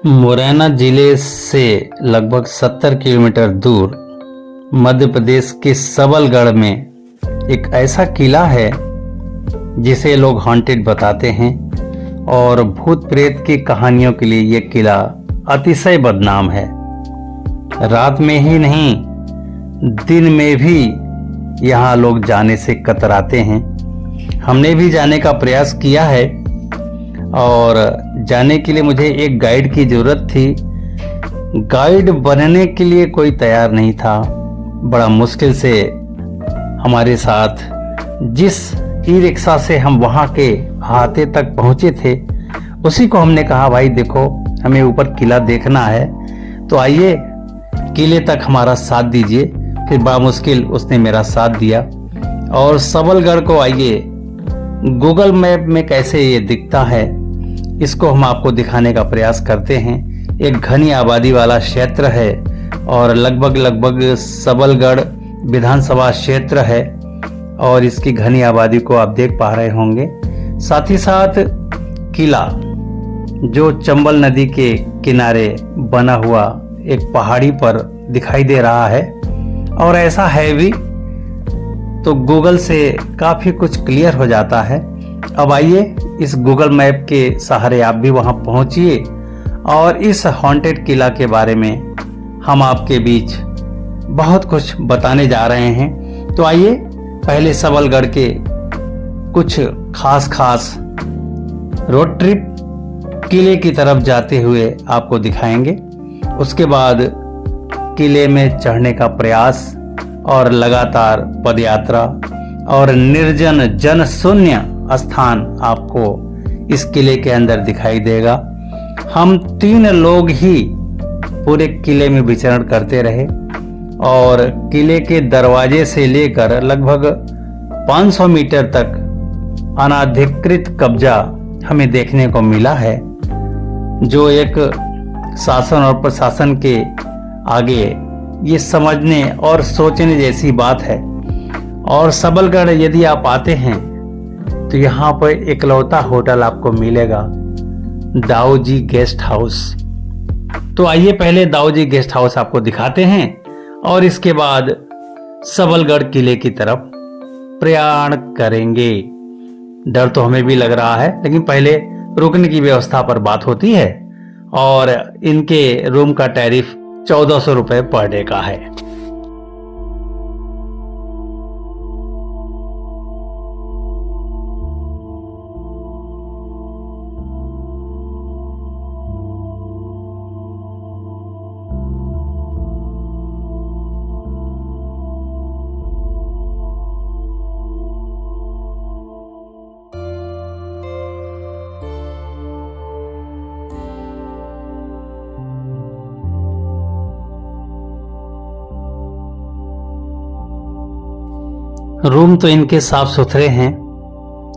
मुरैना जिले से लगभग 70 किलोमीटर दूर मध्य प्रदेश के सबलगढ़ में एक ऐसा किला है जिसे लोग हॉन्टेड बताते हैं और भूत प्रेत की कहानियों के लिए यह किला अतिशय बदनाम है। रात में ही नहीं, दिन में भी यहाँ लोग जाने से कतराते हैं। हमने भी जाने का प्रयास किया है और जाने के लिए मुझे एक गाइड की ज़रूरत थी। गाइड बनने के लिए कोई तैयार नहीं था। बड़ा मुश्किल से हमारे साथ जिस ई रिक्शा से हम वहाँ के अहाते तक पहुँचे थे, उसी को हमने कहा, भाई देखो हमें ऊपर किला देखना है, तो आइए किले तक हमारा साथ दीजिए। फिर बामुश्किल उसने मेरा साथ दिया और सबलगढ़ को आइए, गूगल मैप में कैसे ये दिखता है इसको हम आपको दिखाने का प्रयास करते हैं। एक घनी आबादी वाला क्षेत्र है और लगभग सबलगढ़ विधानसभा क्षेत्र है और इसकी घनी आबादी को आप देख पा रहे होंगे। साथ ही साथ किला जो चंबल नदी के किनारे बना हुआ एक पहाड़ी पर दिखाई दे रहा है और ऐसा है भी, तो गूगल से काफ़ी कुछ क्लियर हो जाता है। अब आइए इस गूगल मैप के सहारे आप भी वहां पहुंचिए और इस हॉन्टेड किला के बारे में हम आपके बीच बहुत कुछ बताने जा रहे हैं। तो आइए पहले सबलगढ़ के कुछ खास रोड ट्रिप किले की तरफ जाते हुए आपको दिखाएंगे। उसके बाद किले में चढ़ने का प्रयास और लगातार पदयात्रा और निर्जन जन शून्य स्थान आपको इस किले के अंदर दिखाई देगा। हम 3 लोग ही पूरे किले में विचरण करते रहे और किले के दरवाजे से लेकर लगभग 500 मीटर तक अनाधिकृत कब्जा हमें देखने को मिला है, जो एक शासन और प्रशासन के आगे ये समझने और सोचने जैसी बात है। और सबलगढ़ यदि आप आते हैं तो यहाँ पर इकलौता होटल आपको मिलेगा, दाऊजी गेस्ट हाउस। तो आइए पहले दाऊजी गेस्ट हाउस आपको दिखाते हैं और इसके बाद सबलगढ़ किले की तरफ प्रयाण करेंगे। डर तो हमें भी लग रहा है, लेकिन पहले रुकने की व्यवस्था पर बात होती है और इनके रूम का टैरिफ 1400 रुपये पर डे का है। रूम तो इनके साफ सुथरे हैं,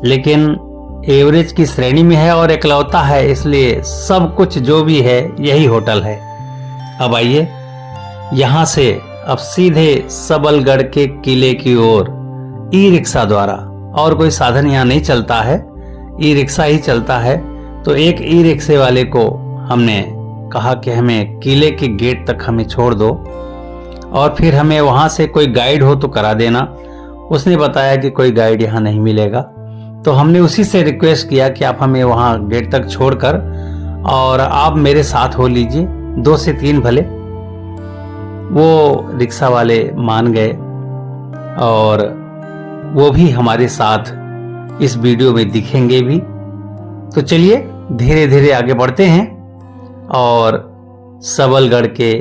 लेकिन एवरेज की श्रेणी में है और इकलौता है, इसलिए सब कुछ जो भी है यही होटल है। अब आइए यहाँ से अब सीधे सबलगढ़ के किले की ओर ई रिक्शा द्वारा, और कोई साधन यहाँ नहीं चलता है, ई रिक्शा ही चलता है। तो एक ई रिक्शे वाले को हमने कहा कि हमें किले के गेट तक हमें छोड़ दो और फिर हमें वहाँ से कोई गाइड हो तो करा देना। उसने बताया कि कोई गाइड यहाँ नहीं मिलेगा, तो हमने उसी से रिक्वेस्ट किया कि आप हमें वहाँ गेट तक छोड़कर और आप मेरे साथ हो लीजिए, 2 से 3 भले। वो रिक्शा वाले मान गए और वो भी हमारे साथ इस वीडियो में दिखेंगे भी। तो चलिए धीरे धीरे आगे बढ़ते हैं और सबलगढ़ के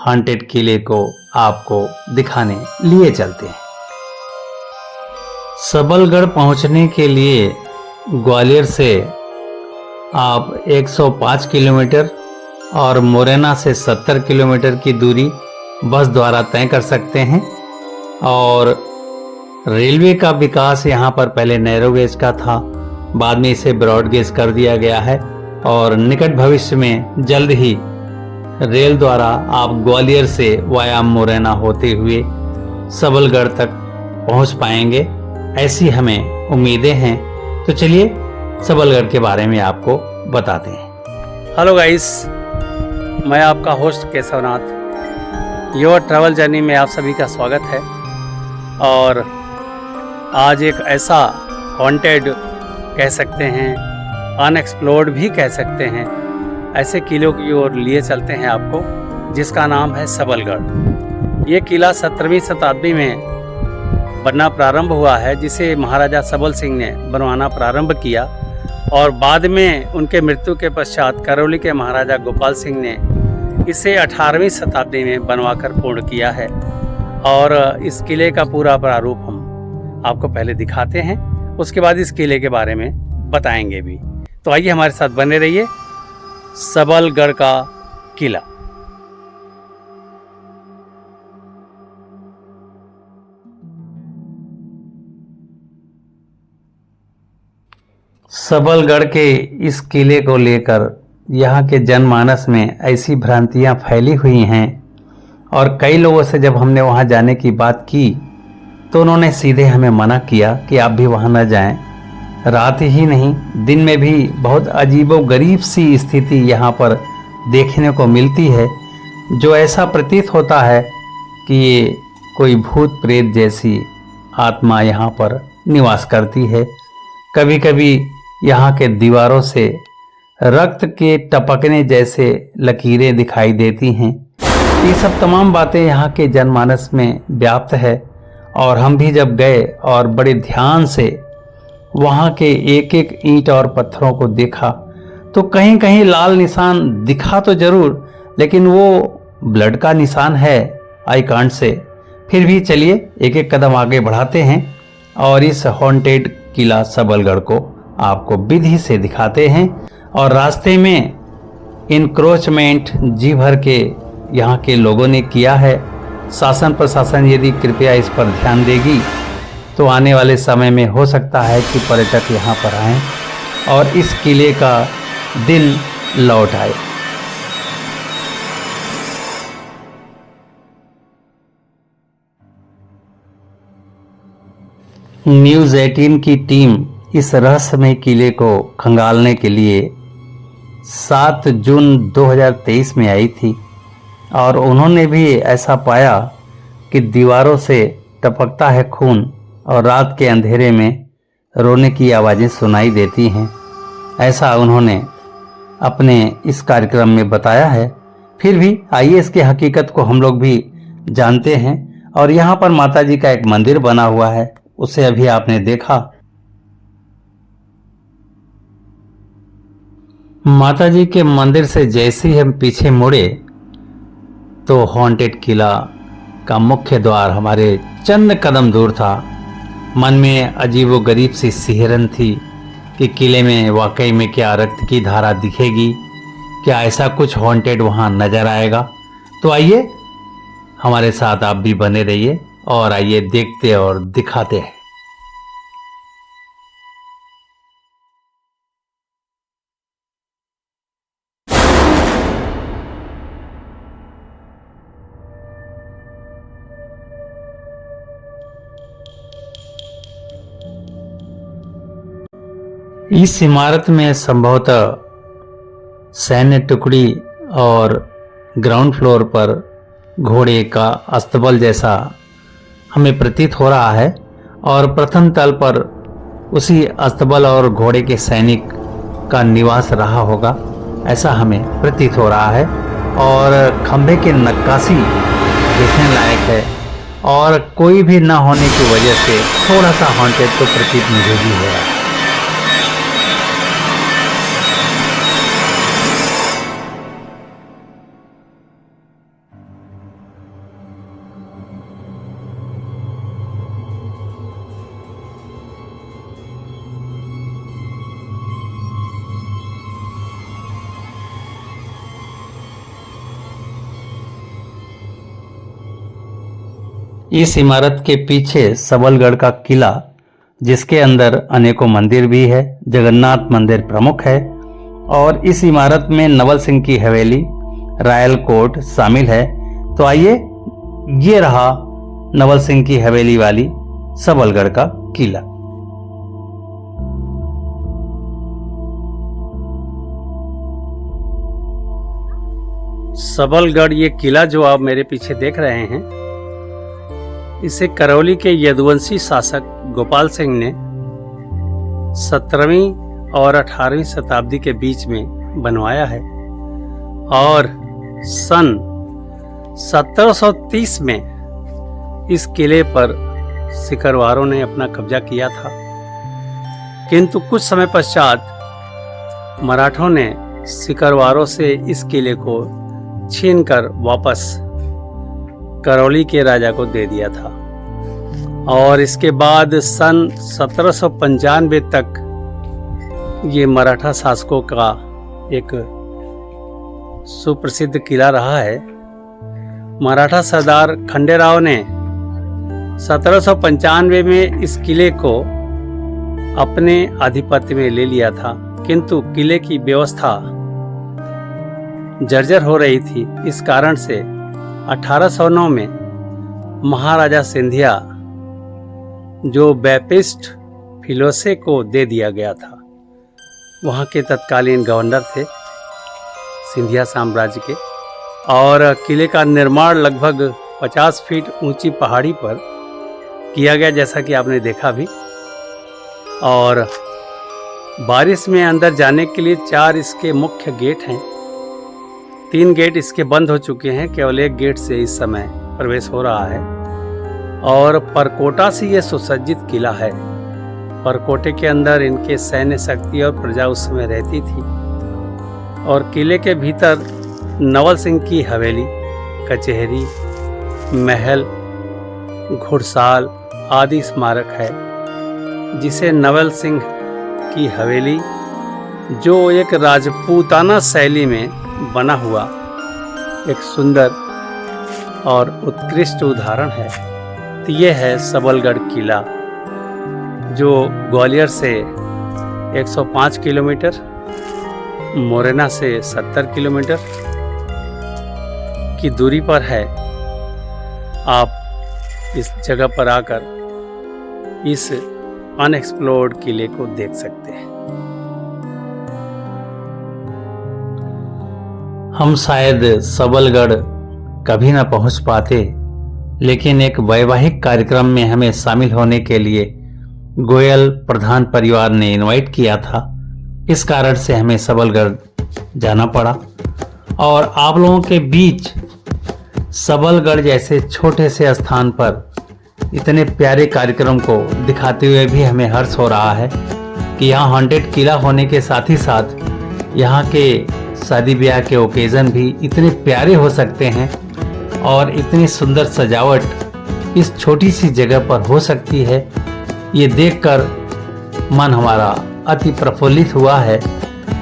हॉन्टेड किले को आपको दिखाने लिए चलते हैं। सबलगढ़ पहुंचने के लिए ग्वालियर से आप 105 किलोमीटर और मुरैना से 70 किलोमीटर की दूरी बस द्वारा तय कर सकते हैं। और रेलवे का विकास यहाँ पर पहले नैरो गेज का था, बाद में इसे ब्रॉड गेज कर दिया गया है और निकट भविष्य में जल्द ही रेल द्वारा आप ग्वालियर से वाया मुरैना होते हुए सबलगढ़ तक पहुँच पाएंगे, ऐसी हमें उम्मीदें हैं। तो चलिए सबलगढ़ के बारे में आपको बताते हैं। हेलो गाइस, मैं आपका host Keshavnath. Your travel journey में आप सभी का स्वागत है। और आज एक ऐसा हॉन्टेड कह सकते हैं, अनएक्सप्लोर्ड भी कह सकते हैं, ऐसे किलों की ओर लिए चलते हैं आपको, जिसका नाम है सबलगढ़। ये किला 17वीं शताब्दी में बनना प्रारंभ हुआ है, जिसे महाराजा सबल सिंह ने बनवाना प्रारंभ किया और बाद में उनके मृत्यु के पश्चात करौली के महाराजा गोपाल सिंह ने इसे 18वीं शताब्दी में बनवाकर पूर्ण किया है। और इस किले का पूरा प्रारूप हम आपको पहले दिखाते हैं, उसके बाद इस किले के बारे में बताएंगे भी। तो आइए हमारे साथ बने रहिए। सबलगढ़ का किला। सबलगढ़ के इस किले को लेकर यहाँ के जनमानस में ऐसी भ्रांतियाँ फैली हुई हैं और कई लोगों से जब हमने वहाँ जाने की बात की तो उन्होंने सीधे हमें मना किया कि आप भी वहाँ न जाएं। रात ही नहीं, दिन में भी बहुत अजीबोगरीब सी स्थिति यहाँ पर देखने को मिलती है, जो ऐसा प्रतीत होता है कि ये कोई भूत प्रेत जैसी आत्मा यहाँ पर निवास करती है। कभी कभी यहाँ के दीवारों से रक्त के टपकने जैसे लकीरें दिखाई देती हैं। ये सब तमाम बातें यहाँ के जनमानस में व्याप्त है और हम भी जब गए और बड़े ध्यान से वहाँ के एक एक ईंट और पत्थरों को देखा तो कहीं कहीं लाल निशान दिखा तो जरूर, लेकिन वो ब्लड का निशान है आई कांट से। फिर भी चलिए एक एक कदम आगे बढ़ाते हैं और इस हॉन्टेड किला सबलगढ़ को आपको विधि से दिखाते हैं। और रास्ते में इंक्रोचमेंट जी भर के यहाँ के लोगों ने किया है। शासन प्रशासन यदि कृपया इस पर ध्यान देगी तो आने वाले समय में हो सकता है कि पर्यटक यहाँ पर आएं और इस किले का दिल लौट आए। न्यूज़ 18 की टीम इस रहस्यमय किले को खंगालने के लिए 7 जून 2023 में आई थी और उन्होंने भी ऐसा पाया कि दीवारों से टपकता है खून और रात के अंधेरे में रोने की आवाज़ें सुनाई देती हैं। ऐसा उन्होंने अपने इस कार्यक्रम में बताया है। फिर भी आइए इसकी हकीकत को हम लोग भी जानते हैं। और यहाँ पर माता जी का एक मंदिर बना हुआ है, उसे अभी आपने देखा। माता जी के मंदिर से जैसे ही हम पीछे मुड़े तो हॉन्टेड किला का मुख्य द्वार हमारे चंद कदम दूर था। मन में अजीबोगरीब सी सिहरन थी कि किले में वाकई में क्या रक्त की धारा दिखेगी, क्या ऐसा कुछ हॉन्टेड वहाँ नजर आएगा। तो आइए हमारे साथ आप भी बने रहिए और आइए देखते और दिखाते हैं। इस इमारत में संभवतः सैन्य टुकड़ी और ग्राउंड फ्लोर पर घोड़े का अस्तबल जैसा हमें प्रतीत हो रहा है और प्रथम तल पर उसी अस्तबल और घोड़े के सैनिक का निवास रहा होगा, ऐसा हमें प्रतीत हो रहा है। और खंभे की नक्काशी देखने लायक है और कोई भी न होने की वजह से थोड़ा सा हॉन्टेड तो प्रतीत मुझे भी हो रहा है। इस इमारत के पीछे सबलगढ़ का किला, जिसके अंदर अनेकों मंदिर भी है। जगन्नाथ मंदिर प्रमुख है और इस इमारत में नवल सिंह की हवेली, रॉयल कोर्ट शामिल है। तो आइए, ये रहा नवल सिंह की हवेली वाली सबलगढ़ का किला। सबलगढ़ ये किला जो आप मेरे पीछे देख रहे हैं, इसे करौली के यदुवंशी शासक गोपाल सिंह ने 17वीं और 18वीं शताब्दी के बीच में बनवाया है और सन 1730 में इस किले पर सिकरवारों ने अपना कब्जा किया था। किंतु कुछ समय पश्चात मराठों ने सिकरवारों से इस किले को छीनकर वापस करौली के राजा को दे दिया था और इसके बाद सन 1795 तक ये मराठा शासकों का एक सुप्रसिद्ध किला रहा है। मराठा सरदार खंडेराव ने 1795 में इस किले को अपने आधिपत्य में ले लिया था, किंतु किले की व्यवस्था जर्जर हो रही थी। इस कारण से 1809 में महाराजा सिंधिया जो बैपिस्ट फिलोसे को दे दिया गया था, वहाँ के तत्कालीन गवर्नर थे सिंधिया साम्राज्य के, और किले का निर्माण लगभग 50 फीट ऊंची पहाड़ी पर किया गया, जैसा कि आपने देखा भी। और बारिश में अंदर जाने के लिए 4 इसके मुख्य गेट हैं। 3 गेट इसके बंद हो चुके हैं, केवल एक गेट से इस समय प्रवेश हो रहा है। और परकोटा से ये सुसज्जित किला है। परकोटे के अंदर इनके सैन्य शक्ति और प्रजा उस समय रहती थी। और किले के भीतर नवल सिंह की हवेली, कचहरी, महल, घुड़साल आदि स्मारक है, जिसे नवल सिंह की हवेली, जो एक राजपूताना शैली में बना हुआ एक सुंदर और उत्कृष्ट उदाहरण है। तो ये है सबलगढ़ किला, जो ग्वालियर से 105 किलोमीटर, मोरेना से 70 किलोमीटर की दूरी पर है। आप इस जगह पर आकर इस अनएक्सप्लोर्ड किले को देख सकते हैं। हम शायद सबलगढ़ कभी ना पहुंच पाते, लेकिन एक वैवाहिक कार्यक्रम में हमें शामिल होने के लिए गोयल प्रधान परिवार ने इनवाइट किया था। इस कारण से हमें सबलगढ़ जाना पड़ा और आप लोगों के बीच सबलगढ़ जैसे छोटे से स्थान पर इतने प्यारे कार्यक्रम को दिखाते हुए भी हमें हर्ष हो रहा है कि यहाँ हॉन्टेड किला होने के साथ ही साथ यहाँ के शादी ब्याह के ओकेज़न भी इतने प्यारे हो सकते हैं और इतनी सुंदर सजावट इस छोटी सी जगह पर हो सकती है। ये देखकर मन हमारा अति प्रफुल्लित हुआ है।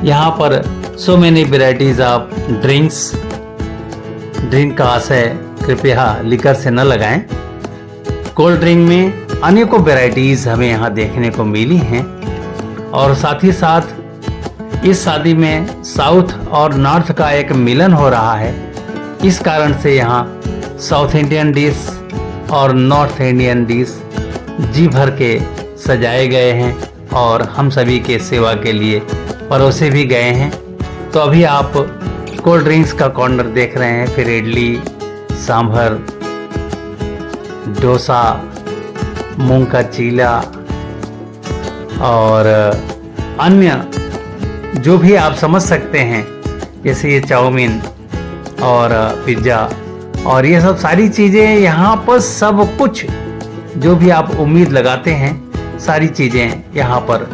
यहाँ पर so many varieties of drinks, drink का आशय कृपया लिकर से न लगाएं। कोल्ड ड्रिंक में अनेकों वेराइटीज हमें यहाँ देखने को मिली हैं और साथ ही साथ इस शादी में साउथ और नॉर्थ का एक मिलन हो रहा है। इस कारण से यहाँ साउथ इंडियन डिश और नॉर्थ इंडियन डिश जी भर के सजाए गए हैं और हम सभी के सेवा के लिए परोसे भी गए हैं। तो अभी आप कोल्ड ड्रिंक्स का कॉर्नर देख रहे हैं, फिर इडली, सांभर, डोसा, मूंग का चीला और अन्य जो भी आप समझ सकते हैं, जैसे ये चाउमीन और पिज्ज़ा और ये सब सारी चीज़ें यहाँ पर सब कुछ जो भी आप उम्मीद लगाते हैं, सारी चीज़ें यहाँ पर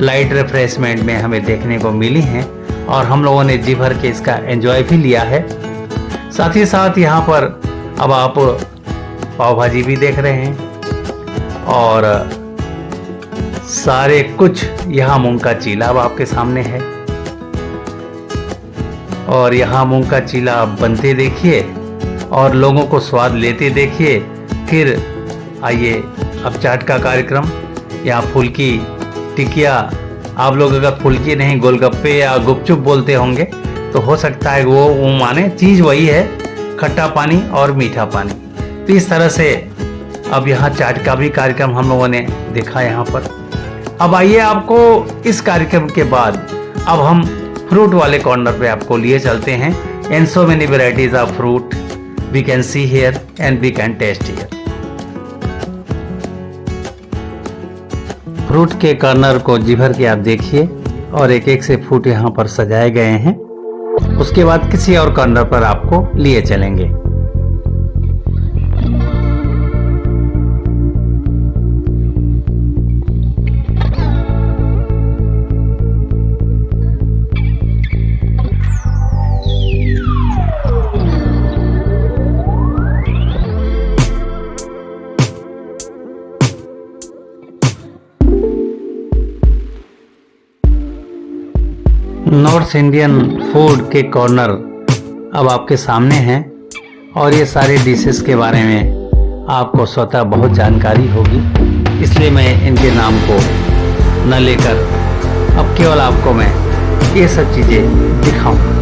लाइट रिफ्रेशमेंट में हमें देखने को मिली हैं और हम लोगों ने जी भर के इसका एंजॉय भी लिया है। साथ ही साथ यहाँ पर अब आप पाव भाजी भी देख रहे हैं और सारे कुछ यहाँ मूंग का चीला अब आपके सामने है और यहाँ मूंग का चीला बनते देखिए और लोगों को स्वाद लेते देखिए। फिर आइए अब चाट का कार्यक्रम। यहाँ फुल्की, टिकिया, आप लोग अगर फुल्की नहीं गोलगप्पे या गुपचुप बोलते होंगे तो हो सकता है वो माने चीज़ वही है, खट्टा पानी और मीठा पानी। तो इस तरह से अब यहाँ चाट का भी कार्यक्रम हम लोगों ने देखा यहाँ पर। अब आइए आपको इस कार्यक्रम के बाद अब हम फ्रूट वाले कॉर्नर पे आपको लिए चलते हैं। and so many varieties of fruit we can see here and we can taste here. Fruit के कॉर्नर को जी भर के आप देखिए और एक एक से फ्रूट यहाँ पर सजाए गए हैं। उसके बाद किसी और कॉर्नर पर आपको लिए चलेंगे। नॉर्थ इंडियन फूड के कॉर्नर अब आपके सामने हैं और ये सारे डिशेस के बारे में आपको स्वतः बहुत जानकारी होगी, इसलिए मैं इनके नाम को न लेकर अब केवल आपको मैं ये सब चीज़ें दिखाऊं।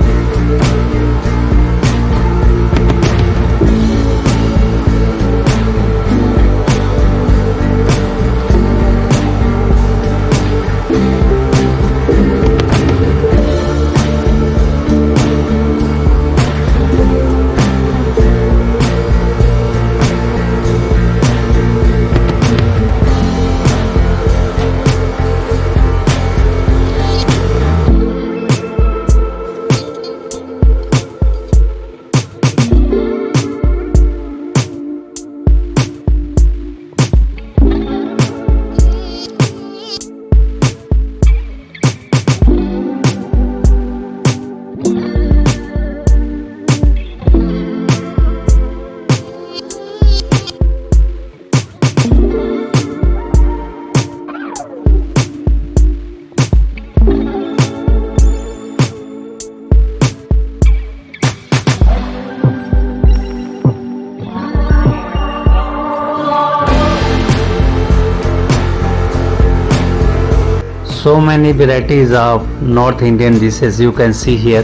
So many varieties of North Indian dishes you can see here.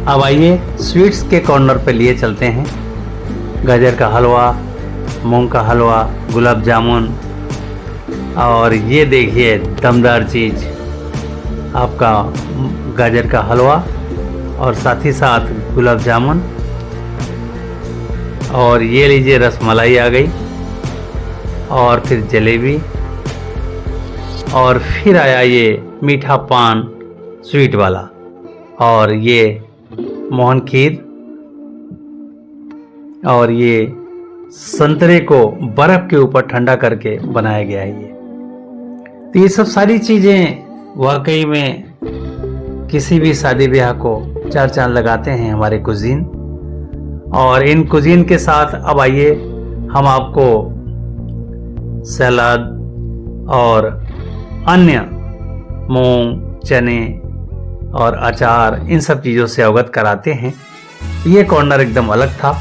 अब आइए स्वीट्स के कॉर्नर पे लिए चलते हैं। गाजर का हलवा, मूंग का हलवा, गुलाब जामुन और ये देखिए दमदार चीज़ आपका गाजर का हलवा और साथ ही साथ गुलाब जामुन। और ये लीजिए रसमलाई आ गई और फिर जलेबी और फिर आया ये मीठा पान स्वीट वाला और ये मोहन खीर और ये संतरे को बर्फ के ऊपर ठंडा करके बनाया गया है ये। तो ये सब सारी चीज़ें वाकई में किसी भी शादी ब्याह को चार चांद लगाते हैं हमारे कुजीन। और इन कुजीन के साथ अब आइए हम आपको सलाद और अन्य मूंग, चने और अचार इन सब चीज़ों से अवगत कराते हैं। ये कॉर्नर एकदम अलग था।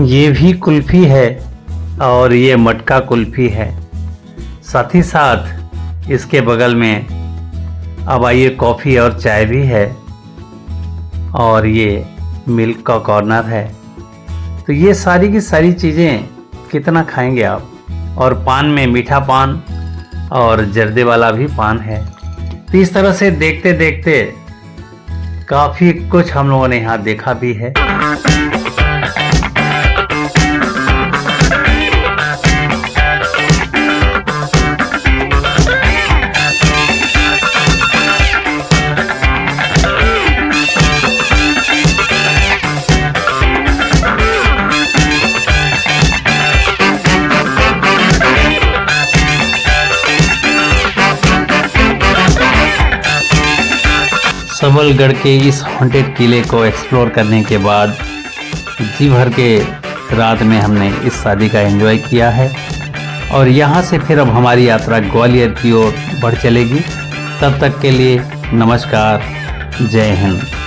ये भी कुल्फी है और ये मटका कुल्फी है। साथ ही साथ इसके बगल में अब आइए कॉफ़ी और चाय भी है और ये मिल्क का कॉर्नर है। तो ये सारी की सारी चीज़ें कितना खाएंगे आप। और पान में मीठा पान और जर्दे वाला भी पान है। तो इस तरह से देखते देखते काफ़ी कुछ हम लोगों ने यहाँ देखा भी है। सबलगढ़ के इस हॉन्टेड किले को एक्सप्लोर करने के बाद जी भर के रात में हमने इस शादी का एंजॉय किया है और यहाँ से फिर अब हमारी यात्रा ग्वालियर की ओर बढ़ चलेगी। तब तक के लिए नमस्कार, जय हिंद।